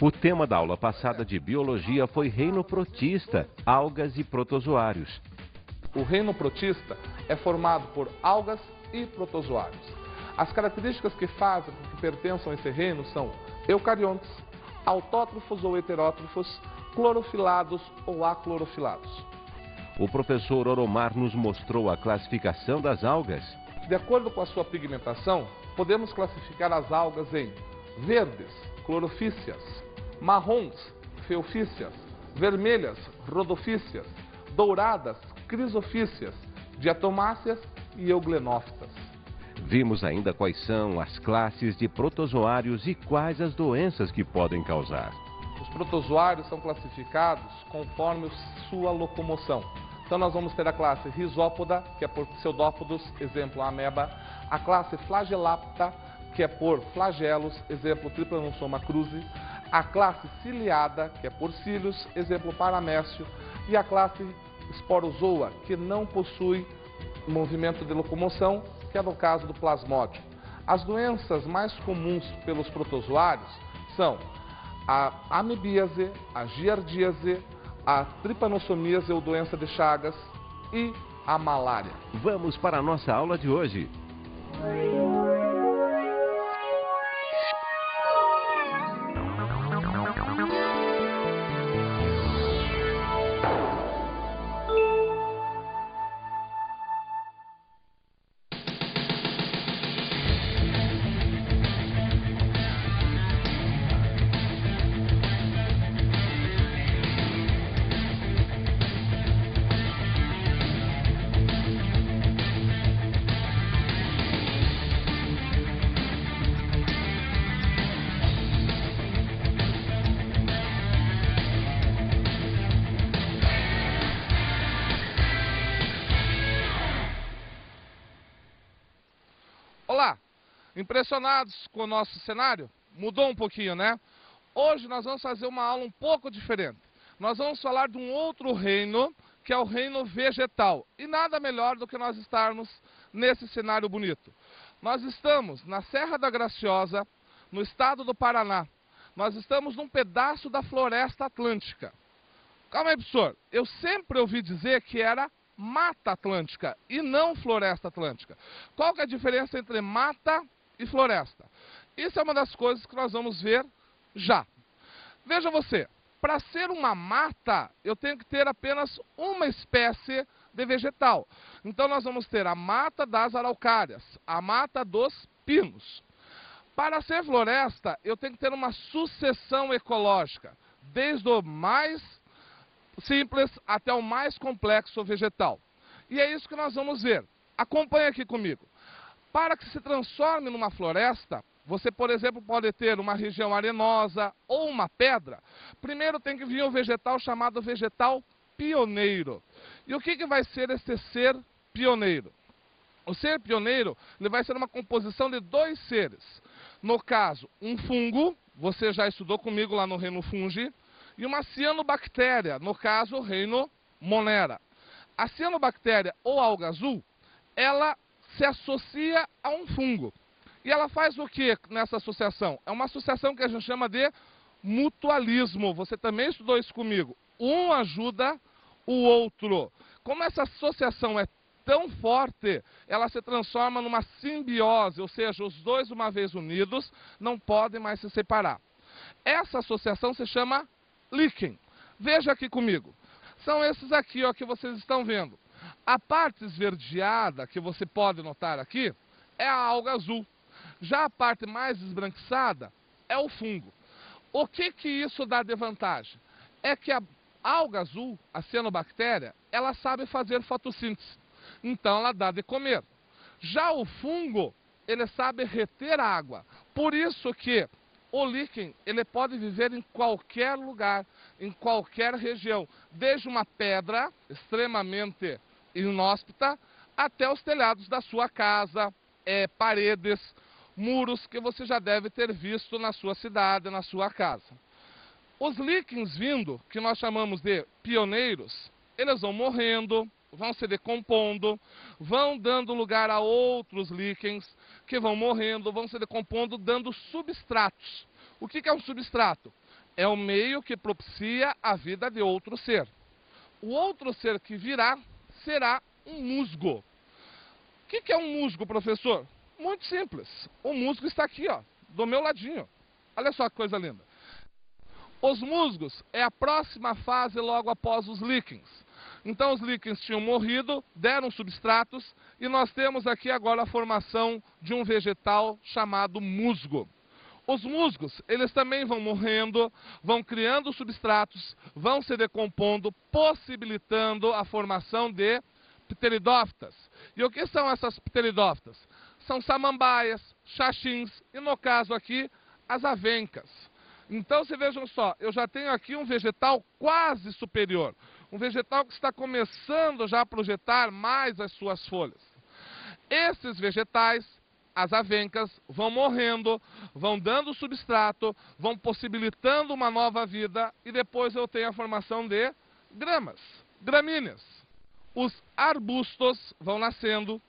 O tema da aula passada de biologia foi reino protista, algas e protozoários. O reino protista é formado por algas e protozoários. As características que fazem com que pertençam a esse reino são eucariontes, autótrofos ou heterótrofos, clorofilados ou aclorofilados. O professor Oromar nos mostrou a classificação das algas. De acordo com a sua pigmentação, podemos classificar as algas em verdes, clorofícias, marrons, feofícias, vermelhas, rodofícias, douradas, crisofícias, diatomáceas e euglenófitas. Vimos ainda quais são as classes de protozoários e quais as doenças que podem causar. Os protozoários são classificados conforme sua locomoção. Então nós vamos ter a classe Rhizópoda, que é por pseudópodos, exemplo ameba, a classe Flagelapta, que é por flagelos, exemplo Trypanosoma cruzi, a classe Ciliada, que é por cílios, exemplo Paramécio, e a classe Sporozoa, que não possui movimento de locomoção, que é no caso do plasmódio. As doenças mais comuns pelos protozoários são a amebíase, a giardíase, a tripanossomíase ou doença de Chagas e a malária. Vamos para a nossa aula de hoje. Olá! Impressionados com o nosso cenário? Mudou um pouquinho, né? Hoje nós vamos fazer uma aula um pouco diferente. Nós vamos falar de um outro reino, que é o reino vegetal. E nada melhor do que nós estarmos nesse cenário bonito. Nós estamos na Serra da Graciosa, no estado do Paraná. Nós estamos num pedaço da Floresta Atlântica. Calma aí, professor. Eu sempre ouvi dizer que era Mata Atlântica e não Floresta Atlântica. Qual que é a diferença entre mata e floresta? Isso é uma das coisas que nós vamos ver já. Veja você, para ser uma mata, eu tenho que ter apenas uma espécie de vegetal. Então nós vamos ter a mata das araucárias, a mata dos pinos. Para ser floresta, eu tenho que ter uma sucessão ecológica, desde o mais simples até o mais complexo vegetal. E é isso que nós vamos ver. Acompanhe aqui comigo. Para que se transforme numa floresta, você, por exemplo, pode ter uma região arenosa ou uma pedra. Primeiro tem que vir um vegetal chamado vegetal pioneiro. E o que vai ser esse ser pioneiro? O ser pioneiro ele vai ser uma composição de dois seres. No caso, um fungo, você já estudou comigo lá no reino fungi, e uma cianobactéria, no caso, o reino Monera. A cianobactéria ou alga azul, ela se associa a um fungo. E ela faz o que nessa associação? É uma associação que a gente chama de mutualismo. Você também estudou isso comigo. Um ajuda o outro. Como essa associação é tão forte, ela se transforma numa simbiose, ou seja, os dois, uma vez unidos, não podem mais se separar. Essa associação se chama líquen. Veja aqui comigo. São esses aqui ó, que vocês estão vendo. A parte esverdeada que você pode notar aqui é a alga azul. Já a parte mais esbranquiçada é o fungo. O que isso dá de vantagem? É que a alga azul, a cianobactéria, ela sabe fazer fotossíntese. Então ela dá de comer. Já o fungo, ele sabe reter água. Por isso que o líquen, ele pode viver em qualquer lugar, em qualquer região, desde uma pedra extremamente inóspita até os telhados da sua casa, paredes, muros que você já deve ter visto na sua cidade, na sua casa. Os líquens vindo, que nós chamamos de pioneiros, eles vão morrendo, vão se decompondo, vão dando lugar a outros líquens que vão morrendo, vão se decompondo, dando substratos. O que é um substrato? É o meio que propicia a vida de outro ser. O outro ser que virá será um musgo. O que é um musgo, professor? Muito simples. O musgo está aqui, ó, do meu ladinho. Olha só que coisa linda. Os musgos é a próxima fase logo após os líquens. Então os líquens tinham morrido, deram substratos, e nós temos aqui agora a formação de um vegetal chamado musgo. Os musgos, eles também vão morrendo, vão criando substratos, vão se decompondo, possibilitando a formação de pteridófitas. E o que são essas pteridófitas? São samambaias, xaxins e, no caso aqui, as avencas. Então, se vejam só, eu já tenho aqui um vegetal quase superior. Um vegetal que está começando já a projetar mais as suas folhas. Esses vegetais, as avencas, vão morrendo, vão dando substrato, vão possibilitando uma nova vida e depois eu tenho a formação de gramas, gramíneas. Os arbustos vão nascendo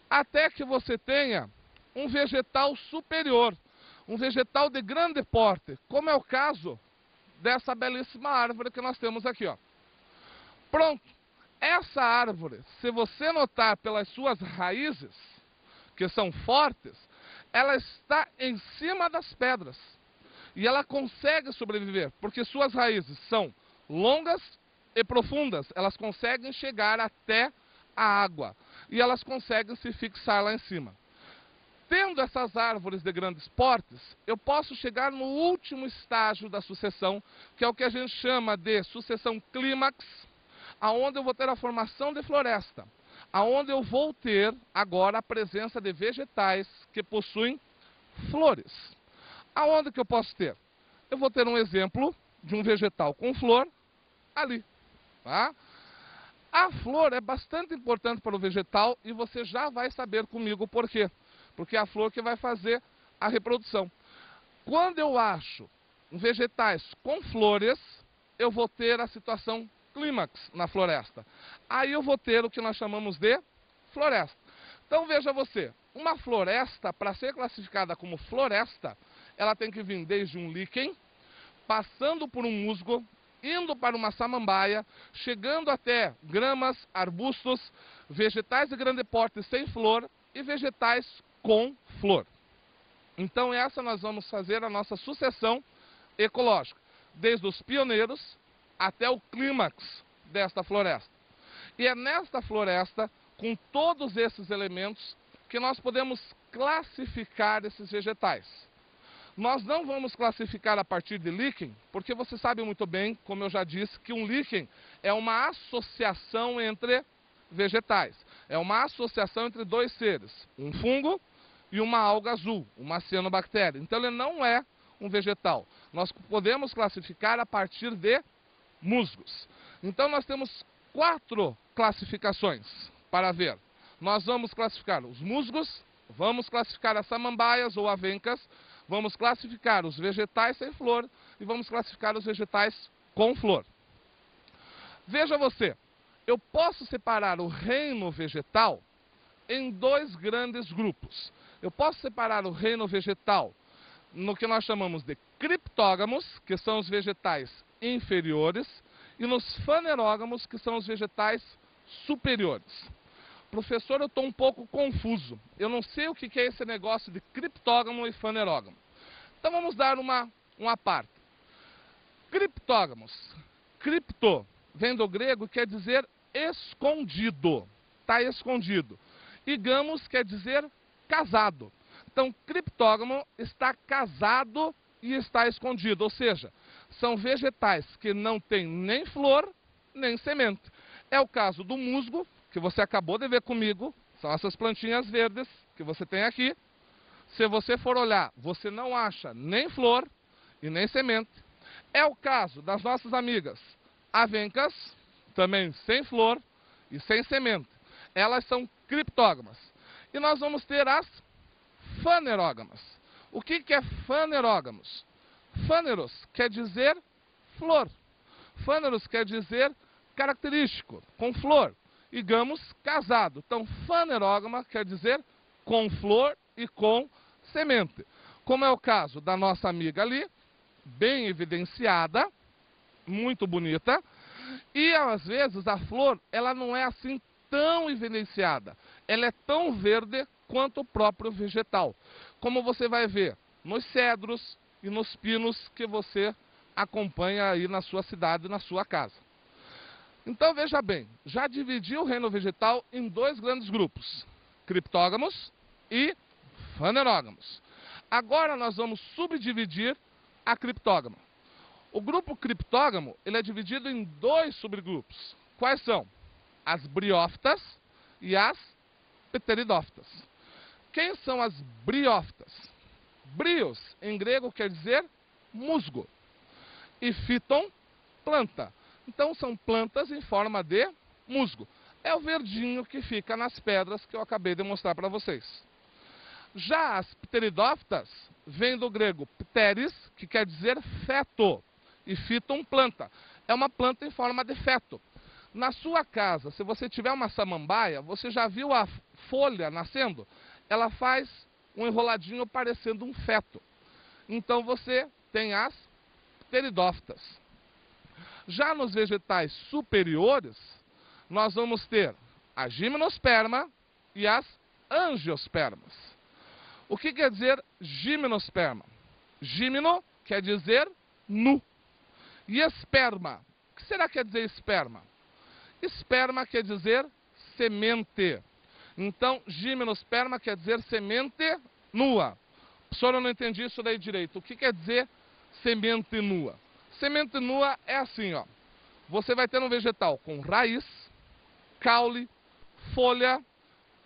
até que você tenha um vegetal superior. Um vegetal de grande porte, como é o caso dessa belíssima árvore que nós temos aqui, ó. Pronto. Essa árvore, se você notar pelas suas raízes, que são fortes, ela está em cima das pedras. E ela consegue sobreviver, porque suas raízes são longas e profundas. Elas conseguem chegar até a água. E elas conseguem se fixar lá em cima. Tendo essas árvores de grandes portes, eu posso chegar no último estágio da sucessão, que é o que a gente chama de sucessão clímax, aonde eu vou ter a formação de floresta, aonde eu vou ter agora a presença de vegetais que possuem flores. Aonde que eu posso ter? Eu vou ter um exemplo de um vegetal com flor ali, tá? A flor é bastante importante para o vegetal e você já vai saber comigo por quê. Porque é a flor que vai fazer a reprodução. Quando eu acho vegetais com flores, eu vou ter a situação clímax na floresta. Aí eu vou ter o que nós chamamos de floresta. Então veja você, uma floresta, para ser classificada como floresta, ela tem que vir desde um líquen, passando por um musgo, indo para uma samambaia, chegando até gramas, arbustos, vegetais de grande porte sem flor e vegetais com flor. Então essa nós vamos fazer a nossa sucessão ecológica, desde os pioneiros até o clímax desta floresta. E é nesta floresta, com todos esses elementos, que nós podemos classificar esses vegetais. Nós não vamos classificar a partir de líquen, porque você sabe muito bem, como eu já disse, que um líquen é uma associação entre vegetais. É uma associação entre dois seres, um fungo e uma alga azul, uma cianobactéria. Então ele não é um vegetal. Nós podemos classificar a partir de musgos. Então nós temos 4 classificações para ver. Nós vamos classificar os musgos, vamos classificar as samambaias ou avencas, vamos classificar os vegetais sem flor e vamos classificar os vegetais com flor. Veja você, eu posso separar o reino vegetal em 2 grandes grupos. Eu posso separar o reino vegetal no que nós chamamos de criptógamos, que são os vegetais inferiores, e nos fanerógamos, que são os vegetais superiores. Professor, eu estou um pouco confuso. Eu não sei o que é esse negócio de criptógamo e fanerógamo. Então vamos dar uma parte. Criptógamos. Cripto vem do grego, quer dizer escondido. Está escondido. E gamos quer dizer casado. Então, criptógamo está casado e está escondido. Ou seja, são vegetais que não têm nem flor, nem semente. É o caso do musgo, que você acabou de ver comigo. São essas plantinhas verdes que você tem aqui. Se você for olhar, você não acha nem flor e nem semente. É o caso das nossas amigas avencas, também sem flor e sem semente. Elas são criptógamas. E nós vamos ter as fanerógamas. O que é fanerógamos? Fâneros quer dizer flor. Fâneros quer dizer característico, com flor. E gamos, casado. Então, fanerógama quer dizer com flor e com semente. Como é o caso da nossa amiga ali, bem evidenciada, muito bonita, e às vezes a flor, ela não é assim tão evidenciada. Ela é tão verde quanto o próprio vegetal, como você vai ver nos cedros e nos pinos que você acompanha aí na sua cidade, na sua casa. Então veja bem, já dividi o reino vegetal em dois grandes grupos, criptógamos e fanerógamos. Agora nós vamos subdividir a criptógama. O grupo criptógamo, ele é dividido em dois subgrupos. Quais são? As briófitas e as pteridófitas. Quem são as briófitas? Brios, em grego, quer dizer musgo. E phyton, planta. Então são plantas em forma de musgo. É o verdinho que fica nas pedras que eu acabei de mostrar para vocês. Já as pteridófitas vêm do grego pteris, que quer dizer feto, e phyton, planta. É uma planta em forma de feto. Na sua casa, se você tiver uma samambaia, você já viu a folha nascendo? Ela faz um enroladinho parecendo um feto. Então você tem as pteridófitas. Já nos vegetais superiores, nós vamos ter a gimnosperma e as angiospermas. O que quer dizer gimnosperma? Gimno quer dizer nu. E esperma? O que será que quer dizer esperma? Esperma quer dizer semente. Então, gimnosperma quer dizer semente nua. Professor, eu não entendi isso daí direito. O que quer dizer semente nua? Semente nua é assim, ó. Você vai ter um vegetal com raiz, caule, folha,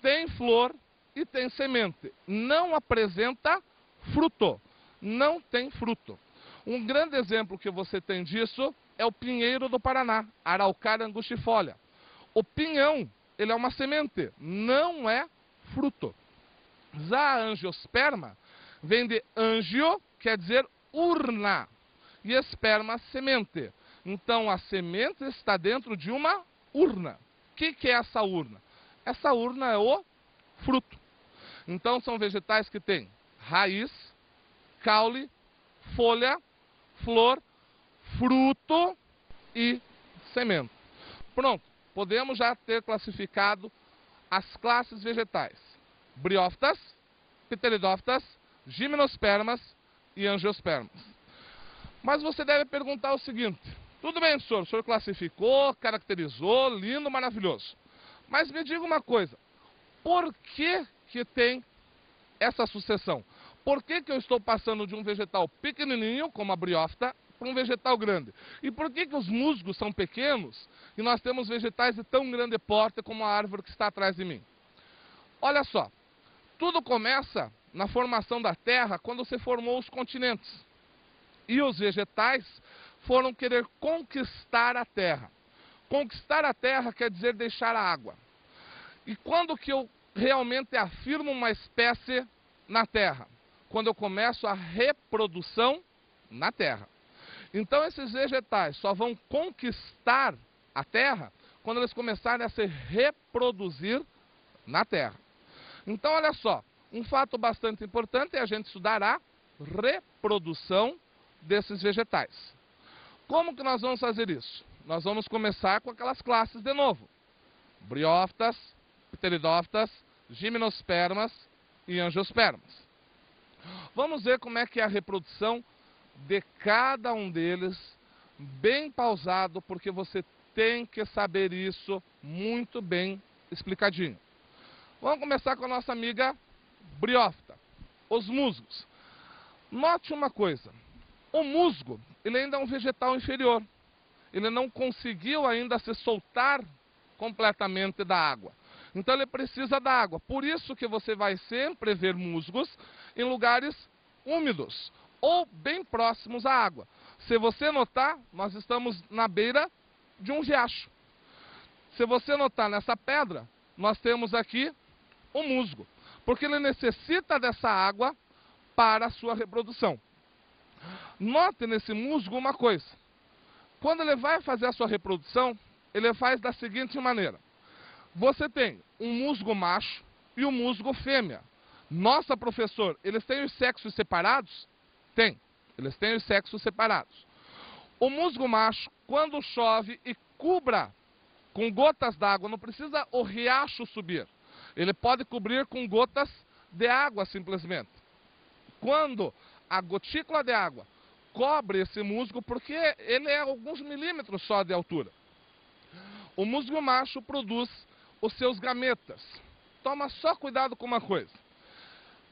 tem flor e tem semente. Não apresenta fruto. Não tem fruto. Um grande exemplo que você tem disso é o pinheiro do Paraná, Araucária angustifolia. O pinhão, ele é uma semente, não é fruto. Já a angiosperma vem de angio, quer dizer urna, e esperma, semente. Então a semente está dentro de uma urna. O que é essa urna? Essa urna é o fruto. Então são vegetais que têm raiz, caule, folha, flor, fruto e semente. Pronto, podemos já ter classificado as classes vegetais: briófitas, pteridófitas, gimnospermas e angiospermas. Mas você deve perguntar o seguinte: tudo bem, o senhor classificou, caracterizou, lindo, maravilhoso. Mas me diga uma coisa, por que tem essa sucessão? Por que eu estou passando de um vegetal pequenininho, como a briófita, para um vegetal grande? E por que os musgos são pequenos e nós temos vegetais de tão grande porte como a árvore que está atrás de mim? Olha só, tudo começa na formação da Terra quando se formou os continentes. E os vegetais foram querer conquistar a Terra. Conquistar a Terra quer dizer deixar a água. E quando que eu realmente afirmo uma espécie na Terra? Quando eu começo a reprodução na Terra. Então esses vegetais só vão conquistar a Terra quando eles começarem a se reproduzir na Terra. Então olha só, um fato bastante importante é a gente estudar a reprodução desses vegetais. Como que nós vamos fazer isso? Nós vamos começar com aquelas classes de novo: briófitas, pteridófitas, gimnospermas e angiospermas. Vamos ver como é que é a reprodução de cada um deles, bem pausado, porque você tem que saber isso muito bem explicadinho. Vamos começar com a nossa amiga briófita, os musgos. Note uma coisa, o musgo, ele ainda é um vegetal inferior. Ele não conseguiu ainda se soltar completamente da água. Então ele precisa da água. Por isso que você vai sempre ver musgos em lugares úmidos ou bem próximos à água. Se você notar, nós estamos na beira de um riacho. Se você notar nessa pedra, nós temos aqui o musgo, porque ele necessita dessa água para a sua reprodução. Note nesse musgo uma coisa: quando ele vai fazer a sua reprodução, ele faz da seguinte maneira: você tem um musgo macho e um musgo fêmea. Nossa, professor, eles têm os sexos separados? Tem. Eles têm os sexos separados. O musgo macho, quando chove e cubra com gotas d'água, não precisa o riacho subir. Ele pode cobrir com gotas de água simplesmente. Quando a gotícula de água cobre esse musgo, porque ele é alguns milímetros só de altura, o musgo macho produz os seus gametas. Toma só cuidado com uma coisa.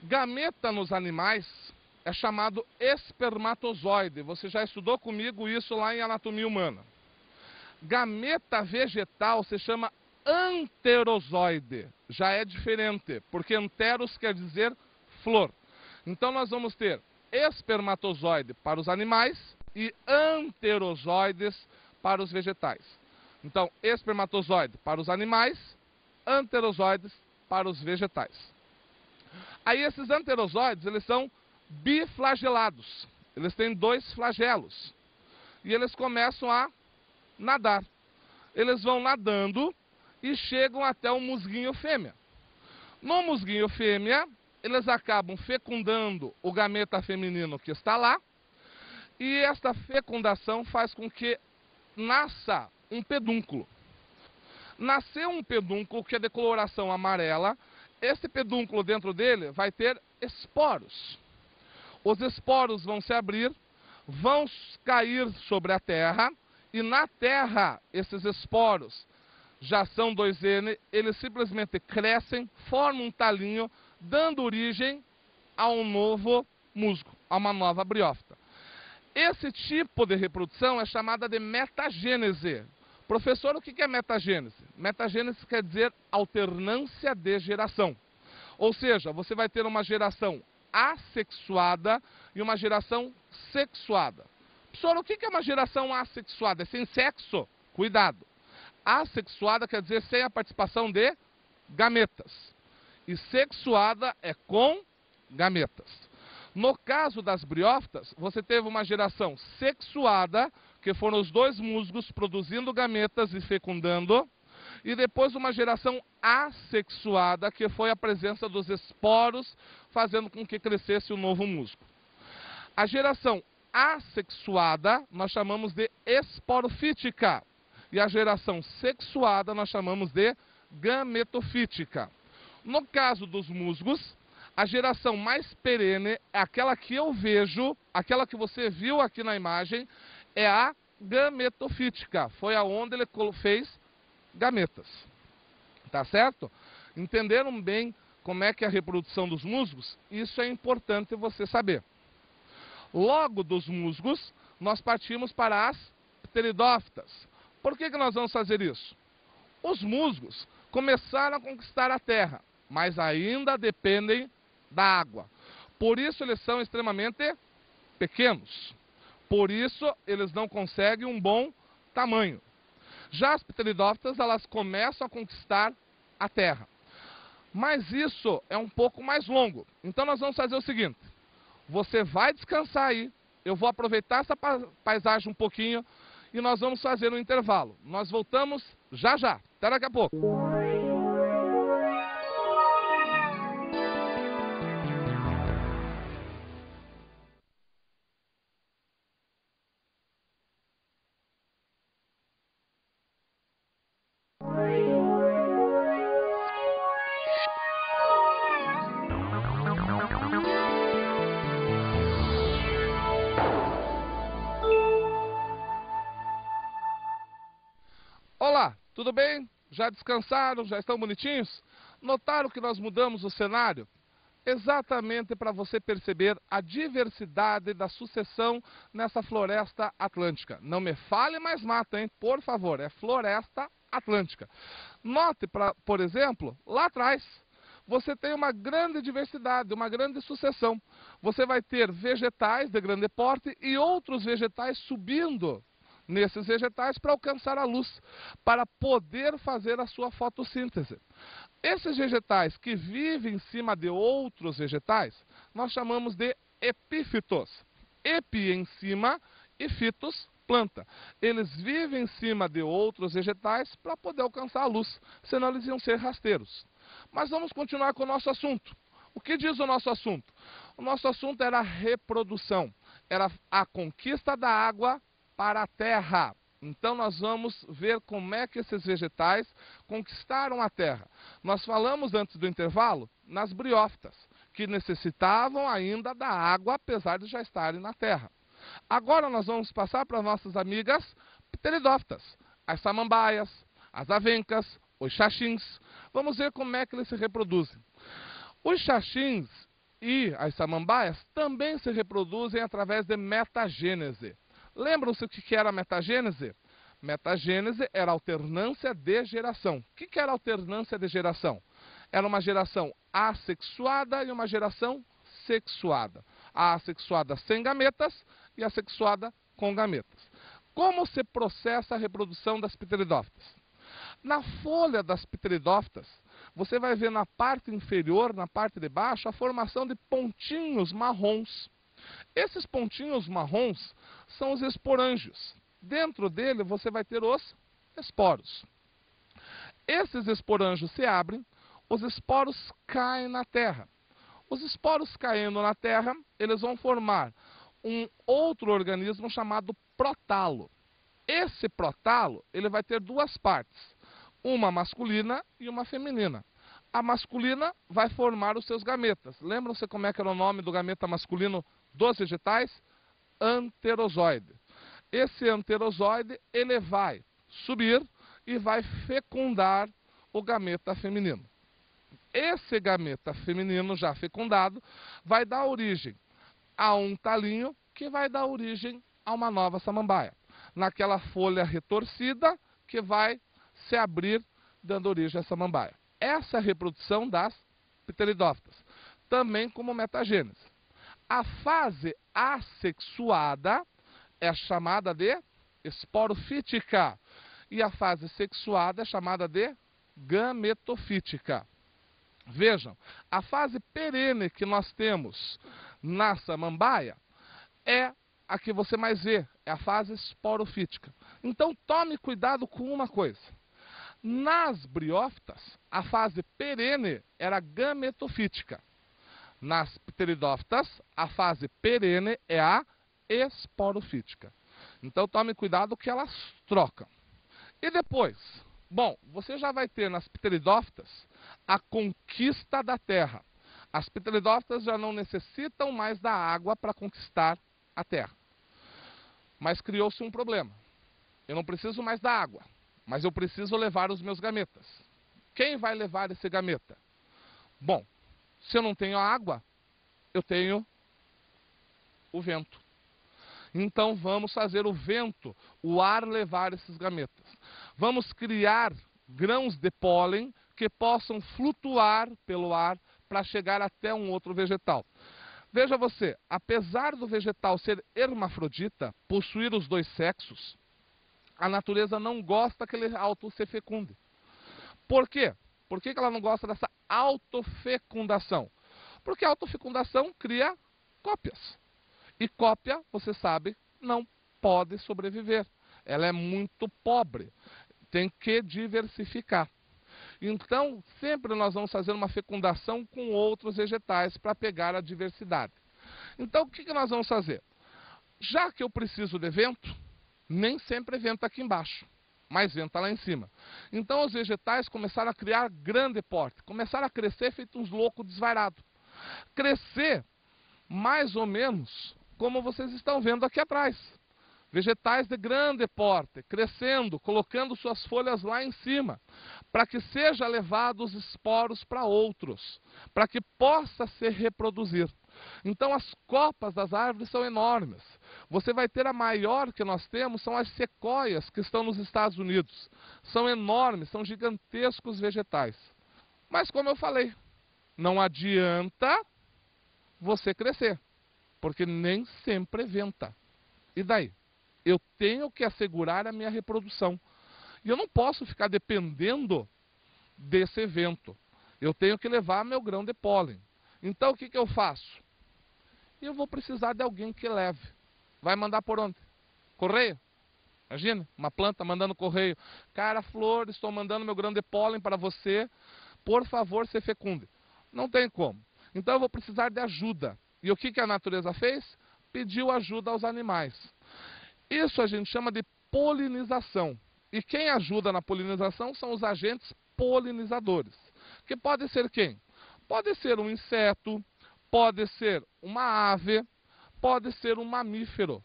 Gameta nos animais é chamado espermatozoide. Você já estudou comigo isso lá em anatomia humana. Gameta vegetal se chama anterozoide. Já é diferente, porque anteros quer dizer flor. Então nós vamos ter espermatozoide para os animais e anterozoides para os vegetais. Então, espermatozoide para os animais, anterozoides para os vegetais. Aí esses anterozoides, eles são biflagelados. Eles têm 2 flagelos. E eles começam a nadar. Eles vão nadando e chegam até o musguinho fêmea. No musguinho fêmea, eles acabam fecundando o gameta feminino que está lá. E esta fecundação faz com que nasça um pedúnculo. Nasceu um pedúnculo que é de coloração amarela. Esse pedúnculo dentro dele vai ter esporos. Os esporos vão se abrir, vão cair sobre a terra, e na terra esses esporos já são 2N, eles simplesmente crescem, formam um talinho, dando origem a um novo musgo, a uma nova briófita. Esse tipo de reprodução é chamada de metagênese. Professor, o que é metagênese? Metagênese quer dizer alternância de geração. Ou seja, você vai ter uma geração assexuada e uma geração sexuada. Professor, o que é uma geração assexuada? É sem sexo? Cuidado. Assexuada quer dizer sem a participação de gametas. E sexuada é com gametas. No caso das briófitas, você teve uma geração sexuada, que foram os 2 musgos produzindo gametas e fecundando, e depois uma geração assexuada, que foi a presença dos esporos, fazendo com que crescesse o novo musgo. A geração assexuada nós chamamos de esporofítica, e a geração sexuada nós chamamos de gametofítica. No caso dos musgos, a geração mais perene é aquela que eu vejo, aquela que você viu aqui na imagem, é a gametofítica. Foi aonde ele fez gametas. Tá certo? Entenderam bem como é que é a reprodução dos musgos? Isso é importante você saber. Logo dos musgos, nós partimos para as pteridófitas. Por que nós vamos fazer isso? Os musgos começaram a conquistar a terra, mas ainda dependem da água. Por isso eles são extremamente pequenos. Por isso eles não conseguem um bom tamanho. Já as pteridófitas, elas começam a conquistar a terra. Mas isso é um pouco mais longo. Então nós vamos fazer o seguinte. Você vai descansar aí. Eu vou aproveitar essa paisagem um pouquinho e nós vamos fazer um intervalo. Nós voltamos já já. Até daqui a pouco. Olá, tudo bem? Já descansaram? Já estão bonitinhos? Notaram que nós mudamos o cenário? Exatamente para você perceber a diversidade da sucessão nessa floresta atlântica. Não me fale mais mata, hein? Por favor, é floresta atlântica. Note, por exemplo, lá atrás, você tem uma grande diversidade, uma grande sucessão. Você vai ter vegetais de grande porte e outros vegetais subindo nesses vegetais para alcançar a luz, para poder fazer a sua fotossíntese. Esses vegetais que vivem em cima de outros vegetais, nós chamamos de epífitos. Epi em cima e fitos, planta. Eles vivem em cima de outros vegetais para poder alcançar a luz, senão eles iam ser rasteiros. Mas vamos continuar com o nosso assunto. O que diz o nosso assunto? O nosso assunto era a reprodução. era a conquista da água para a terra. Então nós vamos ver como é que esses vegetais conquistaram a terra. Nós falamos antes do intervalo nas briófitas, que necessitavam ainda da água, apesar de já estarem na terra. Agora nós vamos passar para nossas amigas pteridófitas, as samambaias, as avencas, os xaxins. Vamos ver como é que eles se reproduzem. Os xaxins e as samambaias também se reproduzem através de metagênese. Lembram-se o que era metagênese? Metagênese era alternância de geração. O que era alternância de geração? Era uma geração assexuada e uma geração sexuada. A assexuada sem gametas e a sexuada com gametas. Como se processa a reprodução das pteridófitas? Na folha das pteridófitas, você vai ver na parte inferior, na parte de baixo, a formação de pontinhos marrons. Esses pontinhos marrons são os esporângios. Dentro dele você vai ter os esporos. Esses esporângios se abrem, os esporos caem na terra. Os esporos caindo na terra, eles vão formar um outro organismo chamado prótalo. Esse prótalo, ele vai ter duas partes, uma masculina e uma feminina. A masculina vai formar os seus gametas. Lembram-se como é que era o nome do gameta masculino dos vegetais? Anterozoide. Esse anterozoide, ele vai subir e vai fecundar o gameta feminino. Esse gameta feminino já fecundado vai dar origem a um talinho que vai dar origem a uma nova samambaia. Naquela folha retorcida que vai se abrir dando origem à samambaia. Essa é a reprodução das pteridófitas, também como metagênese. A fase assexuada é chamada de esporofítica e a fase sexuada é chamada de gametofítica. Vejam, a fase perene que nós temos na samambaia é a que você mais vê, é a fase esporofítica. Então tome cuidado com uma coisa. Nas briófitas, a fase perene era gametofítica. Nas pteridófitas, a fase perene é a esporofítica. Então tome cuidado que elas trocam. E depois, bom, você já vai ter nas pteridófitas a conquista da terra. As pteridófitas já não necessitam mais da água para conquistar a terra. Mas criou-se um problema. Eu não preciso mais da água, mas eu preciso levar os meus gametas. Quem vai levar esse gameta? Bom, se eu não tenho água, eu tenho o vento. Então vamos fazer o vento, o ar levar esses gametas. Vamos criar grãos de pólen que possam flutuar pelo ar para chegar até um outro vegetal. Veja você, apesar do vegetal ser hermafrodita, possuir os dois sexos, a natureza não gosta que ele se fecunde. Por quê? Por que ela não gosta dessa autofecundação? Porque a autofecundação cria cópias. E cópia, você sabe, não pode sobreviver. Ela é muito pobre. Tem que diversificar. Então, sempre nós vamos fazer uma fecundação com outros vegetais para pegar a diversidade. Então, o que nós vamos fazer? Já que eu preciso de vento, nem sempre venta aqui embaixo, mas venta lá em cima. Então, os vegetais começaram a criar grande porte, começaram a crescer feito uns loucos desvairados. Crescer mais ou menos como vocês estão vendo aqui atrás. Vegetais de grande porte, crescendo, colocando suas folhas lá em cima, para que seja levado os esporos para outros, para que possa se reproduzir. Então as copas das árvores são enormes. Você vai ter a maior que nós temos, são as sequoias que estão nos Estados Unidos. São enormes, são gigantescos vegetais. Mas como eu falei, não adianta você crescer, porque nem sempre venta. E daí? Eu tenho que assegurar a minha reprodução. E eu não posso ficar dependendo desse evento. Eu tenho que levar meu grão de pólen. Então o que eu faço? Eu vou precisar de alguém que leve. Vai mandar por onde? Correio? Imagina, uma planta mandando correio. Cara, flor, estou mandando meu grão de pólen para você. Por favor, se fecunde. Não tem como. Então eu vou precisar de ajuda. E o que a natureza fez? pediu ajuda aos animais. Isso a gente chama de polinização. E quem ajuda na polinização são os agentes polinizadores. Que pode ser quem? Pode ser um inseto, pode ser uma ave, pode ser um mamífero.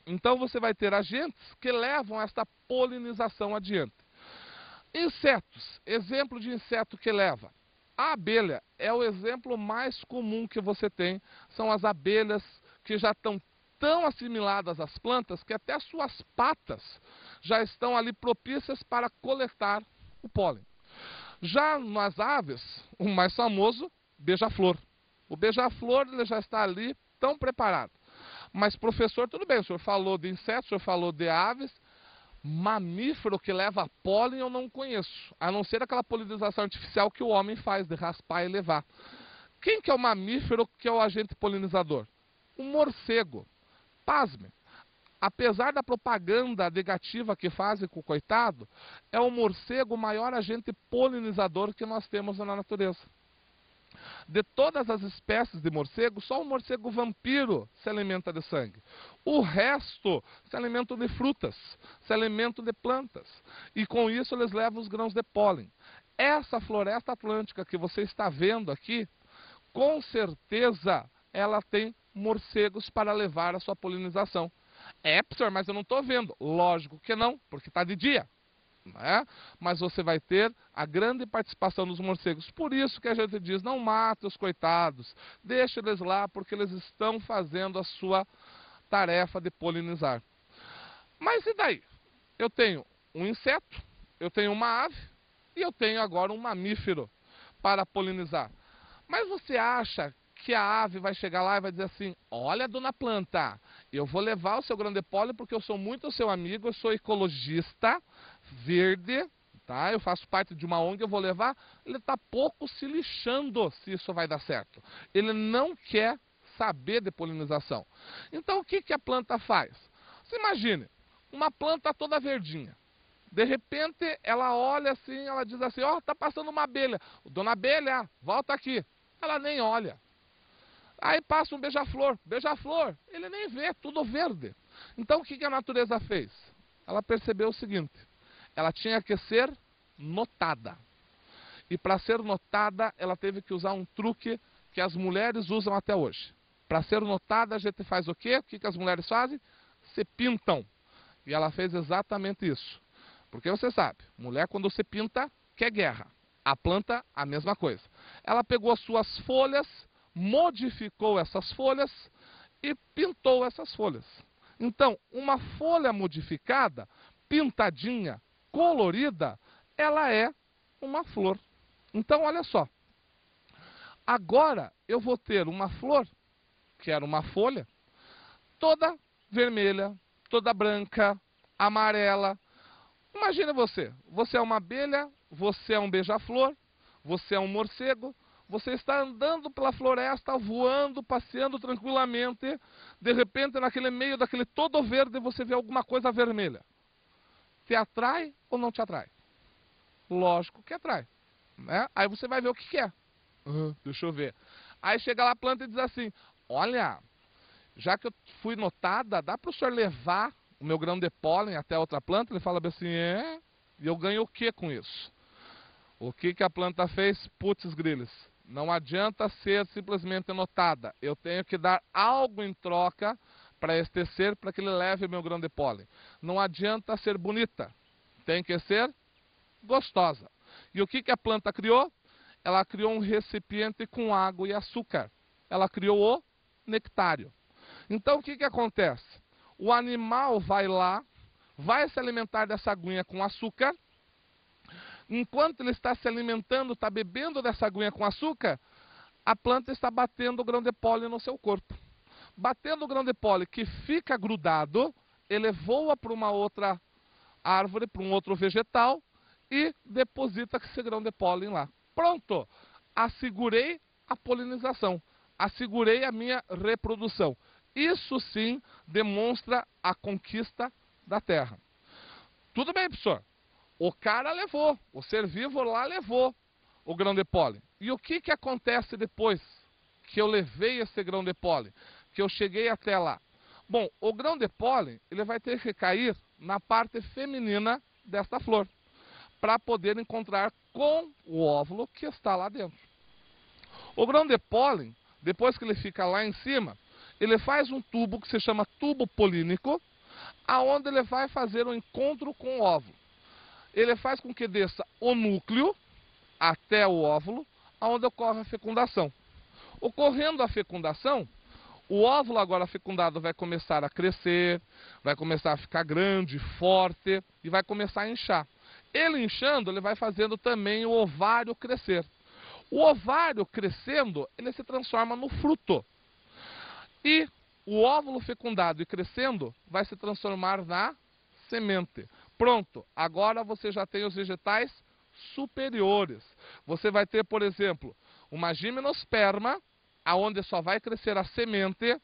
Então você vai ter agentes que levam esta polinização adiante. Insetos, exemplo de inseto que leva. A abelha é o exemplo mais comum que você tem. São as abelhas que já estão tão assimiladas às plantas que até suas patas já estão ali propícias para coletar o pólen. Já nas aves, o mais famoso, beija-flor. O beija-flor ele já está ali tão preparado. Mas, professor, tudo bem, o senhor falou de insetos, o senhor falou de aves. Mamífero que leva pólen eu não conheço, a não ser aquela polinização artificial que o homem faz, de raspar e levar. Quem que é o mamífero que é o agente polinizador? O morcego. Pasme. Apesar da propaganda negativa que fazem com o coitado, é o morcego o maior agente polinizador que nós temos na natureza. De todas as espécies de morcego, só o morcego vampiro se alimenta de sangue. O resto se alimenta de frutas, se alimenta de plantas. E com isso eles levam os grãos de pólen. Essa floresta atlântica que você está vendo aqui, com certeza ela tem morcegos para levar a sua polinização. É, professor, mas eu não estou vendo. Lógico que não, porque está de dia. Né? Mas você vai ter a grande participação dos morcegos. Por isso que a gente diz, não mate os coitados, deixe eles lá, porque eles estão fazendo a sua tarefa de polinizar. Mas e daí? Eu tenho um inseto, eu tenho uma ave e eu tenho agora um mamífero para polinizar. Mas você acha que a ave vai chegar lá e vai dizer assim, olha, dona planta, eu vou levar o seu grão de pólen porque eu sou muito seu amigo, eu sou ecologista, verde, tá? Eu faço parte de uma ONG, eu vou levar. Ele está pouco se lixando se isso vai dar certo. Ele não quer saber de polinização. Então o que a planta faz? Você imagine, uma planta toda verdinha. De repente ela olha assim, ela diz assim, ó, tá passando uma abelha. Dona abelha, volta aqui. Ela nem olha. Aí passa um beija-flor. Beija-flor, ele nem vê, tudo verde. Então o que a natureza fez? Ela percebeu o seguinte, ela tinha que ser notada. E para ser notada, ela teve que usar um truque que as mulheres usam até hoje. Para ser notada, a gente faz o quê? O que as mulheres fazem? Se pintam. E ela fez exatamente isso. Porque você sabe, mulher quando se pinta, quer guerra. A planta, a mesma coisa. Ela pegou as suas folhas, modificou essas folhas e pintou essas folhas. Então, uma folha modificada, pintadinha, colorida, ela é uma flor. Então, olha só. Agora eu vou ter uma flor, que era uma folha, toda vermelha, toda branca, amarela. Imagina você é uma abelha, você é um beija-flor, você é um morcego, você está andando pela floresta, voando, passeando tranquilamente, de repente naquele meio daquele todo verde você vê alguma coisa vermelha. Te atrai ou não te atrai? Lógico que atrai. Né? Aí você vai ver o que é. Deixa eu ver. Aí chega lá a planta e diz assim, olha, já que eu fui notada, dá para o senhor levar o meu grão de pólen até outra planta? Ele fala assim, e eu ganho o que com isso? O que a planta fez? Putz griles. Não adianta ser simplesmente notada. Eu tenho que dar algo em troca para este ser, para que ele leve meu grão de pólen. Não adianta ser bonita. Tem que ser gostosa. E o que a planta criou? Ela criou um recipiente com água e açúcar. Ela criou o nectário. Então o que acontece? O animal vai lá, vai se alimentar dessa aguinha com açúcar. Enquanto ele está se alimentando, está bebendo dessa aguinha com açúcar, a planta está batendo o grão de pólen no seu corpo. Batendo o grão de pólen que fica grudado, ele voa para uma outra árvore, para um outro vegetal e deposita esse grão de pólen lá. Pronto! Assegurei a polinização, assegurei a minha reprodução. Isso sim demonstra a conquista da terra. Tudo bem, professor. O cara levou, o ser vivo lá levou o grão de pólen. E o que acontece depois que eu levei esse grão de pólen? que eu cheguei até lá? Bom, o grão de pólen ele vai ter que cair na parte feminina desta flor, para poder encontrar com o óvulo que está lá dentro. O grão de pólen, depois que ele fica lá em cima, ele faz um tubo que se chama tubo polínico, aonde ele vai fazer um encontro com o óvulo. Ele faz com que desça o núcleo até o óvulo, aonde ocorre a fecundação. Ocorrendo a fecundação, o óvulo agora fecundado vai começar a crescer, vai começar a ficar grande, forte e vai começar a inchar. Ele inchando, ele vai fazendo também o ovário crescer. O ovário crescendo, ele se transforma no fruto. E o óvulo fecundado e crescendo vai se transformar na semente. Pronto, agora você já tem os vegetais superiores. Você vai ter, por exemplo, uma gimnosperma, aonde só vai crescer a semente,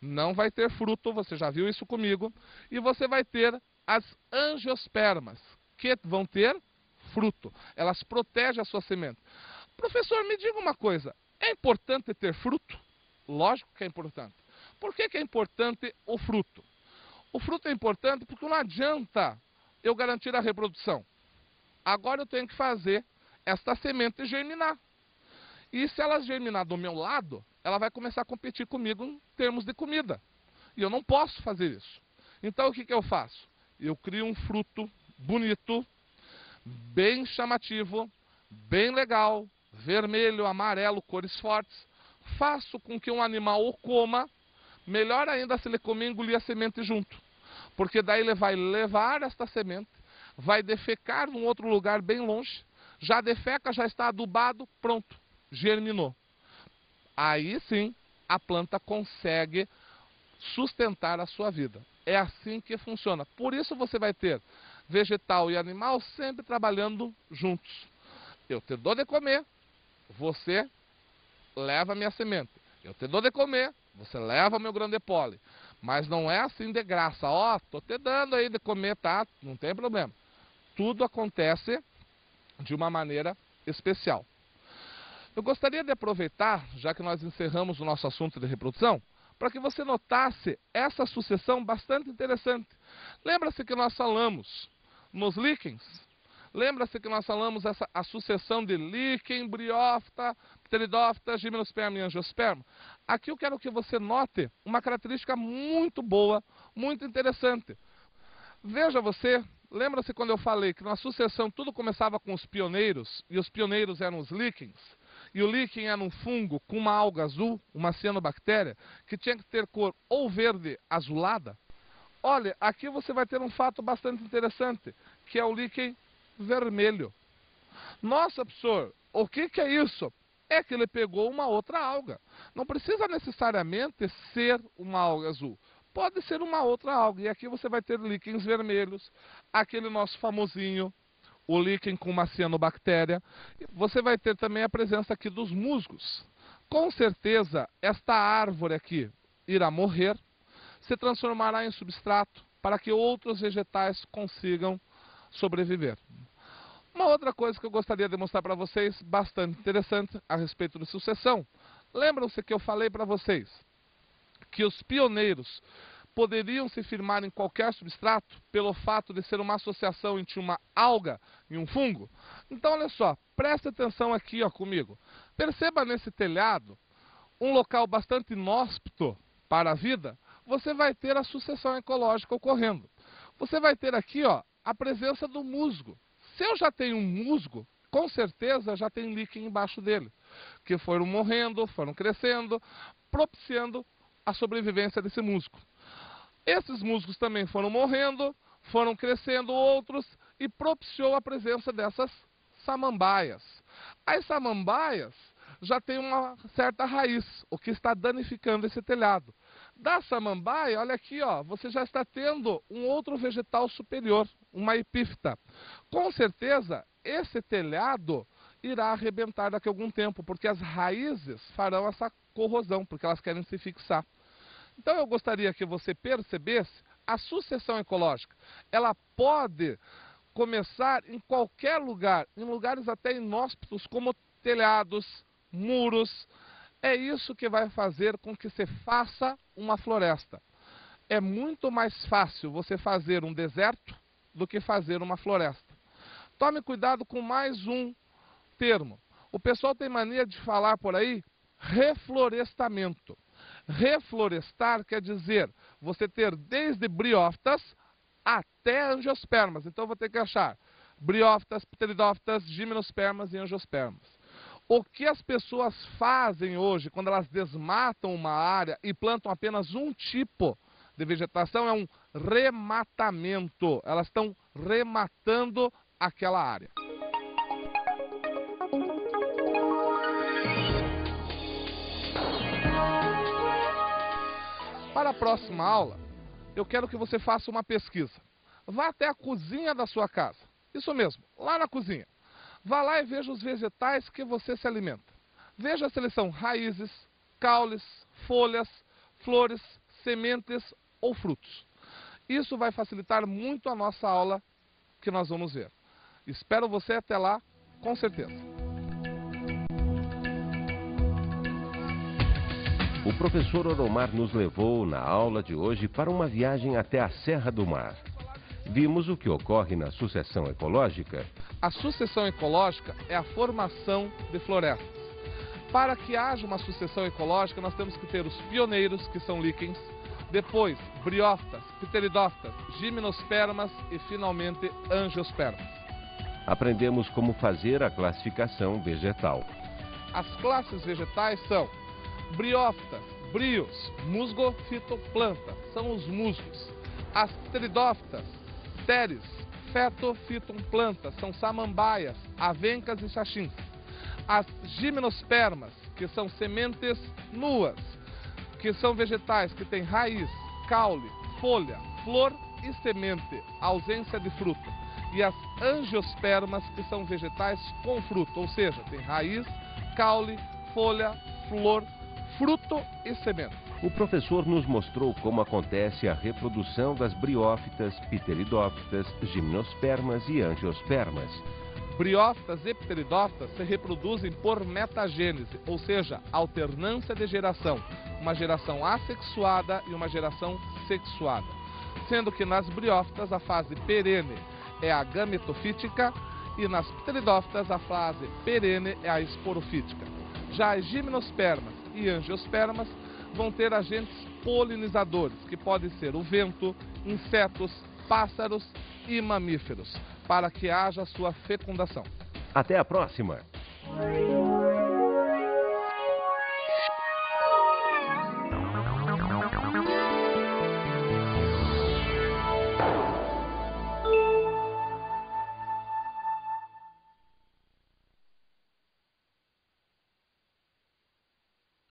não vai ter fruto, você já viu isso comigo, e você vai ter as angiospermas, que vão ter fruto. Elas protegem a sua semente. Professor, me diga uma coisa, é importante ter fruto? Lógico que é importante. Por que é importante o fruto? O fruto é importante porque não adianta eu garantir a reprodução. Agora eu tenho que fazer esta semente germinar. E se ela germinar do meu lado, ela vai começar a competir comigo em termos de comida. E eu não posso fazer isso. Então o que eu faço? Eu crio um fruto bonito, bem chamativo, bem legal, vermelho, amarelo, cores fortes. Faço com que um animal o coma, melhor ainda se ele comer e engolir a semente junto. Porque daí ele vai levar esta semente, vai defecar num outro lugar bem longe, já defeca, já está adubado, pronto, germinou. Aí sim, a planta consegue sustentar a sua vida. É assim que funciona. Por isso você vai ter vegetal e animal sempre trabalhando juntos. Eu te dou de comer, você leva a minha semente. Eu te dou de comer, você leva o meu grão de pólen. Mas não é assim de graça. Ó, tô te dando aí de comer, tá? Não tem problema. Tudo acontece de uma maneira especial. Eu gostaria de aproveitar, já que nós encerramos o nosso assunto de reprodução, para que você notasse essa sucessão bastante interessante. Lembra-se que nós falamos nos líquens? Lembra-se que nós falamos a sucessão de líquen, briófita, pteridófita, gimnosperma e angiosperma? Aqui eu quero que você note uma característica muito boa, muito interessante. Veja você, lembra-se quando eu falei que na sucessão tudo começava com os pioneiros, e os pioneiros eram os líquens? E o líquen era um fungo com uma alga azul, uma cianobactéria, que tinha que ter cor ou verde azulada. Olha, aqui você vai ter um fato bastante interessante, que é o líquen vermelho. Nossa, professor, o que é isso? É que ele pegou uma outra alga. Não precisa necessariamente ser uma alga azul. Pode ser uma outra alga. E aqui você vai ter líquens vermelhos, aquele nosso famosinho, o líquen com uma cianobactéria. Você vai ter também a presença aqui dos musgos. Com certeza, esta árvore aqui irá morrer, se transformará em substrato para que outros vegetais consigam sobreviver. Uma outra coisa que eu gostaria de mostrar para vocês, bastante interessante, a respeito de sucessão. Lembram-se que eu falei para vocês que os pioneiros poderiam se firmar em qualquer substrato pelo fato de ser uma associação entre uma alga e um fungo? Então, olha só, preste atenção aqui comigo. Perceba nesse telhado, um local bastante inóspito para a vida, você vai ter a sucessão ecológica ocorrendo. Você vai ter aqui a presença do musgo. Se eu já tenho um musgo, com certeza já tem líquen embaixo dele, que foram morrendo, foram crescendo, propiciando a sobrevivência desse musgo. Esses musgos também foram morrendo, foram crescendo outros e propiciou a presença dessas samambaias. As samambaias já têm uma certa raiz, o que está danificando esse telhado. Da samambaia, olha aqui, você já está tendo um outro vegetal superior, uma epífita. Com certeza, esse telhado irá arrebentar daqui a algum tempo, porque as raízes farão essa corrosão, porque elas querem se fixar. Então eu gostaria que você percebesse a sucessão ecológica. Ela pode começar em qualquer lugar, em lugares até inóspitos, como telhados, muros, É isso que vai fazer com que você faça uma floresta. É muito mais fácil você fazer um deserto do que fazer uma floresta. Tome cuidado com mais um termo. O pessoal tem mania de falar por aí reflorestamento. Reflorestar quer dizer você ter desde briófitas até angiospermas. Então, vou ter que achar briófitas, pteridófitas, gimnospermas e angiospermas. O que as pessoas fazem hoje, quando elas desmatam uma área e plantam apenas um tipo de vegetação, é um rematamento. Elas estão rematando aquela área. Para a próxima aula, eu quero que você faça uma pesquisa. Vá até a cozinha da sua casa. Isso mesmo, lá na cozinha. Vá lá e veja os vegetais que você se alimenta. Veja se eles são raízes, caules, folhas, flores, sementes ou frutos. Isso vai facilitar muito a nossa aula que nós vamos ver. Espero você até lá, com certeza. O professor Oromar nos levou, na aula de hoje, para uma viagem até a Serra do Mar. Vimos o que ocorre na sucessão ecológica. A sucessão ecológica é a formação de florestas. Para que haja uma sucessão ecológica, nós temos que ter os pioneiros, que são líquens, depois briófitas, pteridófitas, gimnospermas e, finalmente, angiospermas. Aprendemos como fazer a classificação vegetal. As classes vegetais são briófitas, brios, musgo, fitoplanta, são os musgos. As pteridófitas, pteris, feto, fitum, planta, são samambaias, avencas e xaxins. As gimnospermas, que são sementes nuas, que são vegetais que têm raiz, caule, folha, flor e semente, ausência de fruto. E as angiospermas, que são vegetais com fruto, ou seja, tem raiz, caule, folha, flor, fruto e semente. O professor nos mostrou como acontece a reprodução das briófitas, pteridófitas, gimnospermas e angiospermas. Briófitas e pteridófitas se reproduzem por metagênese, ou seja, alternância de geração. Uma geração assexuada e uma geração sexuada. Sendo que nas briófitas a fase perene é a gametofítica e nas pteridófitas a fase perene é a esporofítica. Já as gimnospermas e angiospermas vão ter agentes polinizadores, que podem ser o vento, insetos, pássaros e mamíferos, para que haja sua fecundação. Até a próxima!